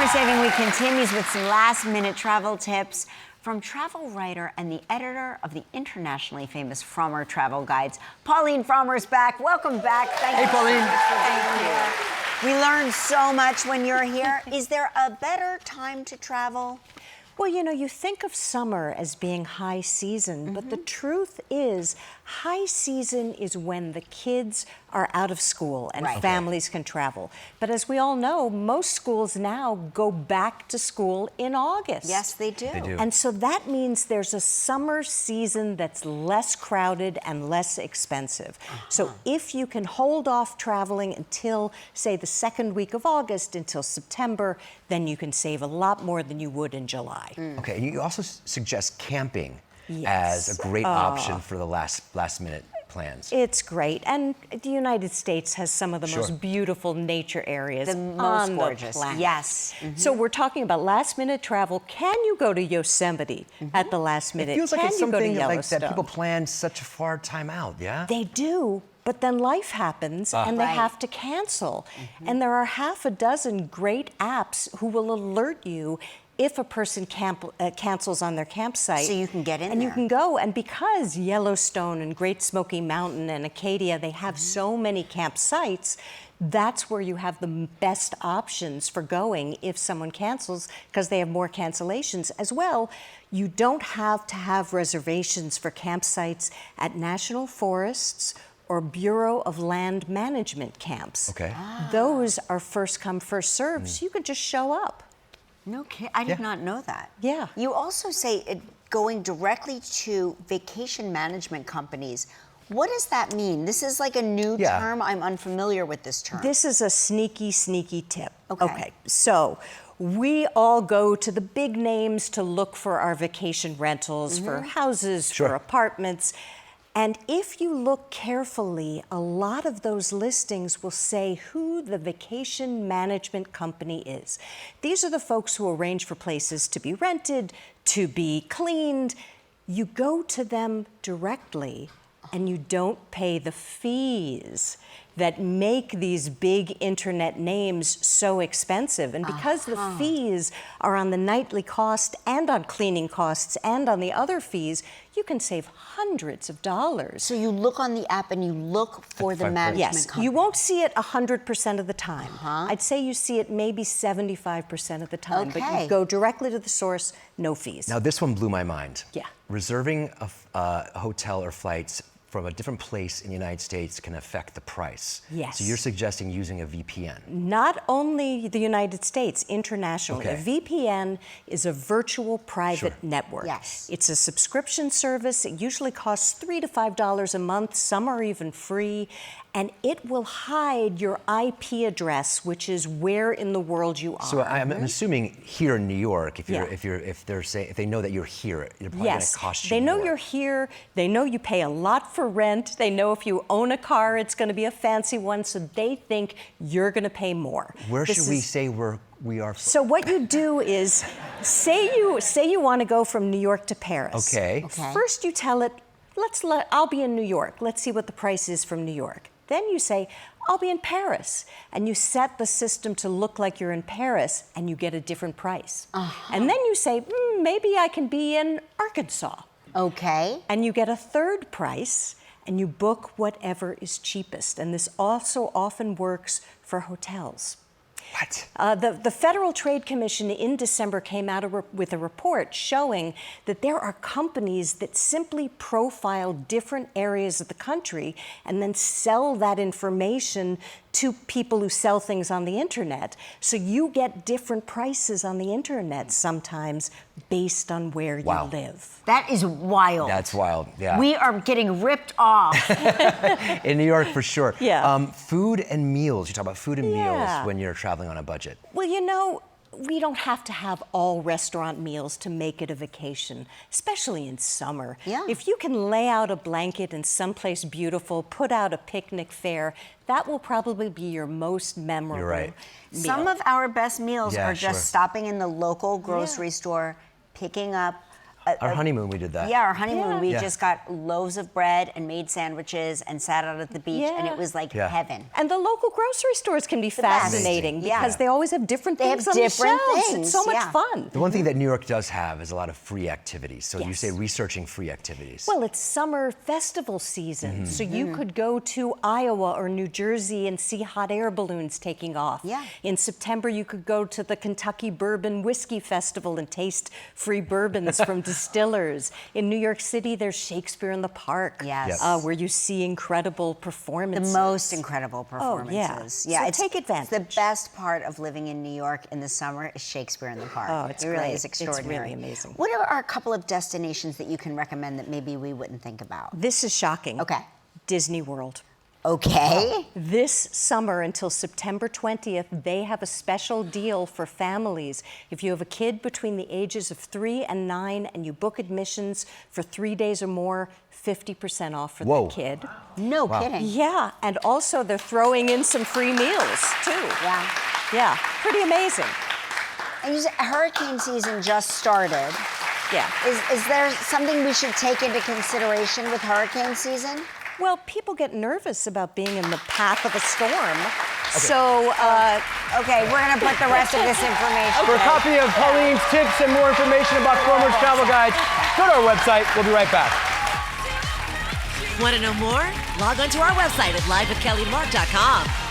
Summer Saving Week continues with some last-minute travel tips from travel writer and the editor of the internationally famous Frommer travel guides. Pauline Frommer's back. Welcome back. Thank you. Hey, Pauline. Thank you. We learn so much when you're here. Is there a better time to travel? Well, you know, you think of summer as being high season, but the truth is high season is when the kids are out of school and families can travel. But as we all know, most schools now go back to school in August. Yes, they do. They do. And so that means there's a summer season that's less crowded and less expensive. So if you can hold off traveling until, say, the second week of August, until September, then you can save a lot more than you would in July. Okay, and you also suggest camping Yes. as a great option for the last minute plans. It's great, and the United States has some of the most beautiful nature areas The most on gorgeous. the planet. Yes. So we're talking about last-minute travel. Can you go to Yosemite at the last minute? It feels like Can it's you go to something like that Yellowstone? people plan such a far time out, yeah? They do, but then life happens and they have to cancel. And there are half a dozen great apps who will alert you if a person cancels on their campsite. So you can get in and there. you can go. And because Yellowstone and Great Smoky Mountain and Acadia, they have so many campsites, that's where you have the best options for going if someone cancels, because they have more cancellations as well. You don't have to have reservations for campsites at national forests or Bureau of Land Management camps. Okay. Those are first come, first served, so you can just show up. No kidding. I did not know that. Yeah. You also say going directly to vacation management companies. What does that mean? This is like a new term. I'm unfamiliar with this term. This is a sneaky, sneaky tip. Okay. So we all go to the big names to look for our vacation rentals, for houses, for apartments. And if you look carefully, a lot of those listings will say who the vacation management company is. These are the folks who arrange for places to be rented, to be cleaned. You go to them directly and you don't pay the fees that make these big internet names so expensive. And because the fees are on the nightly cost and on cleaning costs and on the other fees, you can save hundreds of dollars. So you look on the app and you look for the management Yes, company. you won't see it 100% of the time. I'd say you see it maybe 75% of the time, but you go directly to the source, no fees. Now this one blew my mind. Yeah. Reserving a hotel or flights from a different place in the United States can affect the price. Yes. So you're suggesting using a VPN. Not only the United States, internationally. Okay. A VPN is a virtual private network. Yes. It's a subscription service. It usually costs $3 to $5 a month. Some are even free. And it will hide your IP address, which is where in the world you are. So I'm assuming here in New York, if Yeah. if they know that you're here, they're probably going to cost you they know more. you're here. They know you pay a lot for rent. They know if you own a car, it's going to be a fancy one. So they think you're going to pay more. Where should we say we are? So what you do is, say you want to go from New York to Paris. Okay. First you tell it, I'll be in New York. Let's see what the price is from New York. Then you say, I'll be in Paris. And you set the system to look like you're in Paris and you get a different price. And then you say, maybe I can be in Arkansas. Okay. And you get a third price and you book whatever is cheapest. And this also often works for hotels. What? The Federal Trade Commission in December came out with a report showing that there are companies that simply profile different areas of the country and then sell that information to people who sell things on the internet. So you get different prices on the internet sometimes based on where you live. That is wild. That's wild, yeah. We are getting ripped off. In New York, for sure. Yeah. Food and meals. You talk about food and meals when you're traveling on a budget. Well, you know, we don't have to have all restaurant meals to make it a vacation, especially in summer. Yeah. If you can lay out a blanket in someplace beautiful, put out a picnic fare, that will probably be your most memorable meal. Some of our best meals are just stopping in the local grocery store, picking up Our honeymoon, we did that. Yeah, our honeymoon, we Yeah. just got loaves of bread and made sandwiches and sat out at the beach, and Yeah. it was like Yeah. heaven. And the local grocery stores can be best. fascinating Amazing. because Yeah. they always have different They things have on different the shelves. things, It's so much yeah. fun. The one thing that New York does have is a lot of free activities. So you Yes. say researching free activities. Well, it's summer festival season, Mm-hmm. so you could go to Iowa or New Jersey and see hot air balloons taking off. Yeah. In September, you could go to the Kentucky Bourbon Whiskey Festival and taste free bourbons from distillers. In New York City, there's Shakespeare in the Park, Yes. where you see incredible The performances. most incredible Oh, yeah. performances. So it's, take It's the advantage. best part of living in New York in the summer is Shakespeare in the Park. Oh, it's it really great. is It's extraordinary. really amazing. What are a couple of destinations that you can recommend that maybe we wouldn't think about? This is shocking. Okay. Disney World. Okay. This summer until September 20th, they have a special deal for families. If you have a kid between the ages of 3 and 9 and you book admissions for 3 days or more, 50% off for Whoa. the kid. No kidding. Yeah, and also they're throwing in some free meals too. Yeah. Yeah, pretty amazing. And you said hurricane season just started. Yeah. Is there something we should take into consideration with hurricane season? Well, people get nervous about being in the path of a storm. So, Okay, we're going to put the rest of this information. For a copy of Pauline's tips and more information about Frommer's travel guides, go to our website. We'll be right back. Want to know more? Log on to our website at livewithkellymark.com.